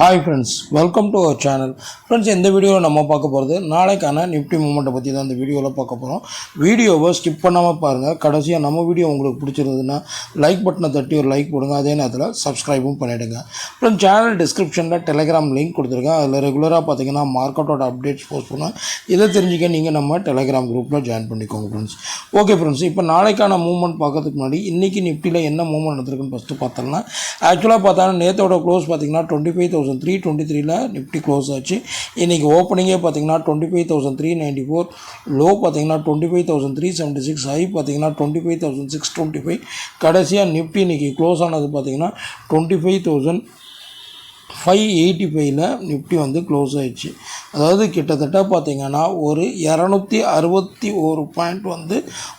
Hi friends, welcome to our channel. Friends, இந்த வீடியோவில் நம்ம பார்க்க போகிறது நாளைக்கான நிஃப்டி மூமெண்ட்டை பற்றி தான் இந்த வீடியோவில் பார்க்க போகிறோம். வீடியோவை ஸ்கிப் பண்ணாமல் பாருங்கள். கடைசியாக நம்ம வீடியோ உங்களுக்கு பிடிச்சிருந்ததுன்னா லைக் பட்டனை தட்டி ஒரு லைக் போடுங்க. அதே நேரத்தில் சப்ஸ்கிரைபும் பண்ணிவிடுங்க. ஃப்ரெண்ட்ஸ், சேனல் டிஸ்கிரிப்ஷனில் டெலிகிராம் லிங்க் கொடுத்துருக்கேன். அதில் ரெகுலராக பார்த்தீங்கன்னா மார்க்கெட்டோட அப்டேட்ஸ் போஸ்ட் பண்ணுவேன். இதை தெரிஞ்சுக்க நீங்கள் நம்ம டெலிகிராம் குரூப்பில் ஜாயின் பண்ணிக்கோங்க ஃப்ரெண்ட்ஸ். ஓகே ஃப்ரெண்ட்ஸ், இப்போ நாளைக்கான மூவ்மெண்ட் பார்க்கறதுக்கு முன்னாடி இன்றைக்கி நிஃப்டியில் என்ன மூவ்மெண்ட் நடந்திருக்குன்னு ஃபஸ்ட்டு பார்த்தோம்னா, ஆக்சுவலாக பார்த்தோன்னா நேற்றோட க்ளோஸ் பார்த்தீங்கன்னா 25,323 நிஃப்டி க்ளோஸ் ஆச்சு. இன்றைக்கி ஓப்பனிங்கே பார்த்தீங்கன்னா 25,394, லோ பார்த்தீங்கன்னா 25,376, ஹை பார்த்தீங்கன்னா 25,625. கடைசியாக நிஃப்டி இன்றைக்கி க்ளோஸ் ஆனது பார்த்தீங்கன்னா 25,585 நிஃப்டி வந்து க்ளோஸ் ஆகிடுச்சு. அதாவது கிட்டத்தட்ட பார்த்திங்கன்னா ஒரு 261 பாயிண்ட் வந்து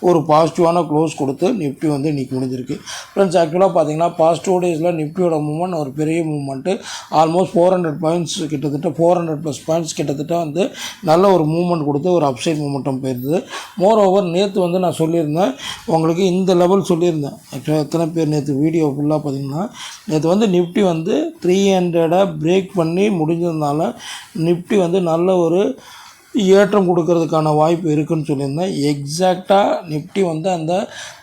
ஒரு பாசிட்டிவான க்ளோஸ் கொடுத்து நிஃப்டி வந்து இன்றைக்கி முடிஞ்சிருக்கு. ஃப்ரெண்ட்ஸ், ஆக்சுவலாக பார்த்திங்கன்னா பாஸ்ட் 2 டேஸில் நிஃப்டியோட மூவ்மெண்ட் ஒரு பெரிய மூவ்மெண்ட்டு. ஆல்மோஸ்ட் 400 பாயிண்ட்ஸ், கிட்டத்தட்ட 400+ பாயிண்ட்ஸ் கிட்டத்தட்ட வந்து நல்ல ஒரு மூவ்மெண்ட் கொடுத்து ஒரு அப்சைட் மூவ்மெண்ட்டும் போயிருந்தது. மோர் ஓவர் நேற்று வந்து நான் சொல்லியிருந்தேன் உங்களுக்கு இந்த லெவல் சொல்லியிருந்தேன். ஆக்சுவலாக எத்தனை பேர் நேற்று வீடியோ ஃபுல்லாக பார்த்திங்கன்னா நேற்று வந்து நிஃப்டி வந்து 300 பிரேக் பண்ணி முடிஞ்சதுனால நிஃப்டி வந்து நல்ல ஒரு ஏற்றம் கொடுக்கறதுக்கான வாய்ப்பு இருக்குதுன்னு சொல்லியிருந்தேன். எக்ஸாக்டாக நிஃப்டி வந்து அந்த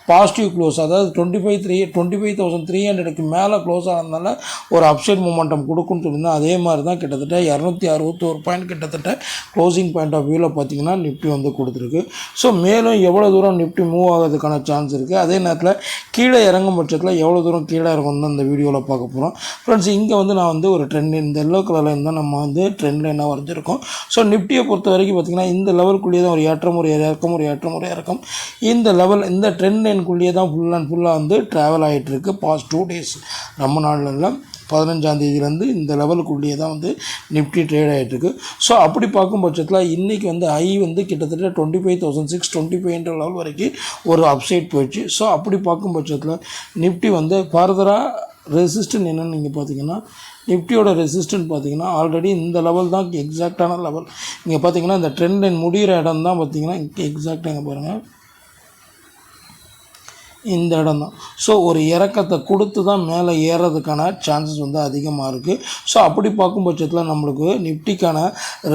பாசிட்டிவ் க்ளோஸ், அதாவது 25,300க்கு மேலே க்ளோஸ் ஆனதுனால ஒரு அப்சைட் மூமெண்டம் கொடுக்குன்னு சொல்லியிருந்தேன். அதே மாதிரி தான் கிட்டத்தட்ட 261 பாயிண்ட் கிட்டத்தட்ட க்ளோசிங் பாயிண்ட் ஆஃப் வியூவில் பார்த்திங்கன்னா நிஃப்டி வந்து கொடுத்துருக்கு. ஸோ மேலும் எவ்வளோ தூரம் நிஃப்டி மூவ் ஆகிறதுக்கான சான்ஸ் இருக்குது, அதே நேரத்தில் கீழே இறங்கும் பட்சத்தில் எவ்வளோ தூரம் கீழே இறங்கும் தான் இந்த வீடியோவில் பார்க்க போகிறோம். ஃப்ரெண்ட்ஸ், இங்கே வந்து நான் வந்து ஒரு ட்ரெண்ட் இந்த எல்லோ கலரில் இருந்தால் நம்ம வந்து ட்ரெண்ட் லைனாக வரைஞ்சிருக்கோம். ஸோ நிஃப்டியை பொறுத்த வரைக்கும் பார்த்திங்கன்னா இந்த லெவலுக்குள்ளேயே தான் ஒரு ஏற்றம் ஒரு இறக்கம் ஒரு ஏற்றம் ஒரு இறக்கம் இந்த லெவல் இந்த ட்ரெண்ட் லைனுக்குள்ளேயே தான் ஃபுல்லாக வந்து ட்ராவல் ஆகிட்டுருக்கு. பாஸ்ட் 2 டேஸ் ரொம்ப நாளில் 15ஆம் தேதியிலேருந்து இந்த லெவலுக்குள்ளேயே தான் வந்து நிஃப்டி ட்ரேட் ஆகிட்டுருக்கு. ஸோ அப்படி பார்க்கும் பட்சத்தில் இன்றைக்கி வந்து ஐ வந்து கிட்டத்தட்ட 25,625 லெவல் வரைக்கும் ஒரு அப்சைட் போயிடுச்சு. ஸோ அப்படி பார்க்கும் பட்சத்தில் நிஃப்டி வந்து ஃபர்தராக ரெசிஸ்டன்ட் என்னென்னு நீங்கள் பார்த்தீங்கன்னா நிஃப்டியோட ரெசிஸ்டன்ட் பார்த்தீங்கன்னா ஆல்ரெடி இந்த லெவல் தான் எக்ஸாக்டான லெவல். இங்கே பார்த்தீங்கன்னா இந்த ட்ரெண்ட் லைன் முடிகிற இடம் தான் பார்த்தீங்கன்னா இங்கே எக்ஸாக்டாக இங்கே பாருங்கள் இந்த இடம் தான். ஸோ ஒரு இறக்கத்தை கொடுத்து தான் மேலே ஏறதுக்கான சான்சஸ் வந்து அதிகமாக இருக்குது. ஸோ அப்படி பார்க்கும் பட்சத்தில் நம்மளுக்கு நிஃப்டிக்கான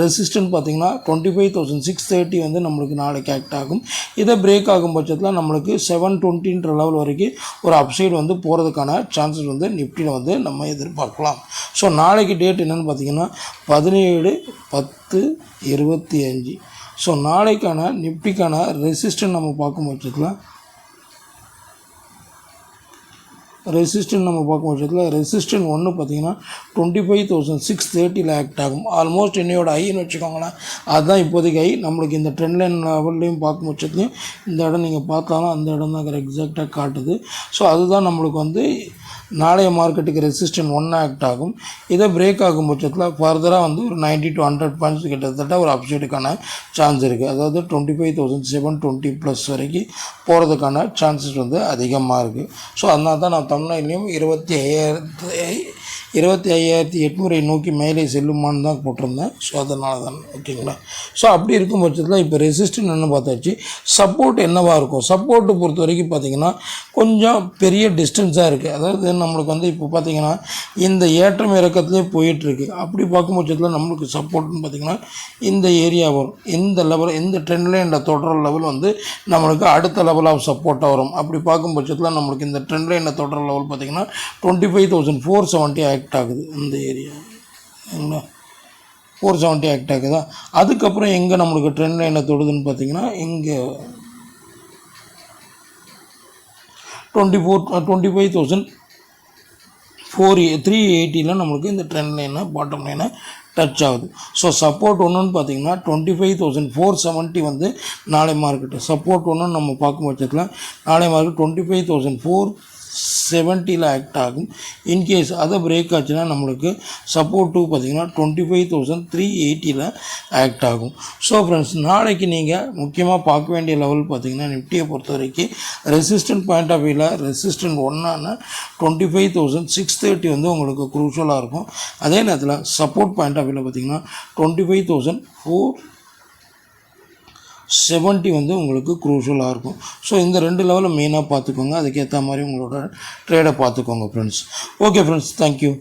ரெசிஸ்டன்ட் பார்த்திங்கன்னா 25,630 வந்து நம்மளுக்கு நாளைக்கு ஆக்ட் ஆகும். இதை பிரேக் ஆகும் பட்சத்தில் நம்மளுக்கு 720 லெவல் வரைக்கும் ஒரு அப்சைடு வந்து போகிறதுக்கான சான்சஸ் வந்து நிஃப்டியில் வந்து நம்ம எதிர்பார்க்கலாம். ஸோ நாளைக்கு டேட் என்னென்னு பார்த்திங்கன்னா 17/10/25. ஸோ நாளைக்கான நிஃப்டிக்கான ரெசிஸ்டன்ட் நம்ம பார்க்கும் பட்சத்தில் ரெசிஸ்டன்ட் 1 பார்த்திங்கன்னா 25,630 ஆக்ட் ஆகும். ஆல்மோஸ்ட் என்னையோட ஐன்னு வச்சுக்கோங்களேன். அதுதான் இப்போதைக்கு ஐ. நம்மளுக்கு இந்த ட்ரெண்ட் லைன் லெவல்லையும் பார்க்கும் பட்சத்துலையும் இந்த இடம் நீங்கள் பார்த்தாலும் அந்த இடம் தான் எக்ஸாக்டாக காட்டுது. ஸோ அதுதான் நம்மளுக்கு வந்து நாளைய மார்க்கெட்டுக்கு ரெசிஸ்டன்ட் 1 ஆக்ட் ஆகும். இதை பிரேக் ஆகும் பட்சத்தில் ஃபர்தராக வந்து ஒரு 90 to 100 பாயிண்ட்ஸ் கிட்டத்தட்ட ஒரு அப்சைடுக்கான சான்ஸ் இருக்குது. அதாவது 25,720+ வரைக்கும் போகிறதுக்கான சான்சஸ் வந்து அதிகமாக இருக்குது. ஸோ அதனால தான் நான் தமிழ்நாட்டிலையும் 25,800 நோக்கி மேலே செல்லுமான்னு தான் போட்டிருந்தேன். ஸோ அதனால தான் ஓகேங்களா. ஸோ அப்படி இருக்கும் பட்சத்தில் இப்போ ரெசிஸ்டன்ட் என்ன பார்த்தாச்சு, சப்போர்ட் என்னவாக இருக்கும். சப்போர்ட்டை பொறுத்த வரைக்கும் பார்த்திங்கன்னா கொஞ்சம் பெரிய டிஸ்டன்ஸாக இருக்குது. அதாவது நம்மளுக்கு வந்து இப்போ பார்த்திங்கன்னா இந்த ஏற்றம் இறக்கத்துலேயே போயிட்டுருக்கு. அப்படி பார்க்கும் பட்சத்தில் நம்மளுக்கு சப்போர்ட்னு பார்த்திங்கன்னா இந்த ஏரியா வரும். இந்த லெவல் இந்த ட்ரெண்ட்லேயே இந்த தொடர லெவல் வந்து நம்மளுக்கு அடுத்த லெவல் ஆஃப் சப்போர்ட்டாக வரும். அப்படி பார்க்கும் பட்சத்தில் நம்மளுக்கு இந்த ட்ரெண்ட்லேயே இந்த தொடர லெவல் பார்த்திங்கன்னா 25,470 ஆக்ட் ஆகுது. இந்த ஏரியா 470 ஆக்ட் ஆகுதா. அதுக்கப்புறம் எங்கே நம்மளுக்கு ட்ரெண்ட் லைனை தொடுதுன்னு பார்த்தீங்கன்னா இங்கே 25,380 நம்மளுக்கு இந்த ட்ரெண்ட் லைனை பாட்டம் லைனை டச் ஆகுது. ஸோ சப்போர்ட் ஒன்றுன்னு பார்த்தீங்கன்னா 25,470 வந்து நாளை மார்க்கெட்டு சப்போர்ட் ஒன்றுன்னு நம்ம பார்க்கும் பட்சத்தில் நாளை மார்க்கெட் 25,470 ஆக்ட் ஆகும். இன்கேஸ் அதை பிரேக் ஆச்சுன்னா நம்மளுக்கு சப்போர்ட் 2 பார்த்திங்கன்னா 25,380 ஆக்ட் ஆகும். ஸோ ஃப்ரெண்ட்ஸ், நாளைக்கு நீங்கள் முக்கியமாக பார்க்க வேண்டிய லெவல் பார்த்திங்கன்னா நிஃப்டியை பொறுத்த வரைக்கும் ரெசிஸ்டன்ட் பாயிண்ட் ஆஃப் வியூவில் ரெசிஸ்டன்ட் 1ஆன 25,630 வந்து உங்களுக்கு குரூஷலாக இருக்கும். அதே நேரத்தில் சப்போர்ட் பாயிண்ட் ஆஃப் வியூவில் பார்த்திங்கன்னா 25,470 வந்து உங்களுக்கு க்ரூஷலாக இருக்கும். ஸோ இந்த 2 லெவலில் மெயினாக பார்த்துக்கோங்க. அதுக்கேற்ற மாதிரி உங்களோட ட்ரேடை பார்த்துக்கோங்க ஃப்ரெண்ட்ஸ். Okay friends, thank you.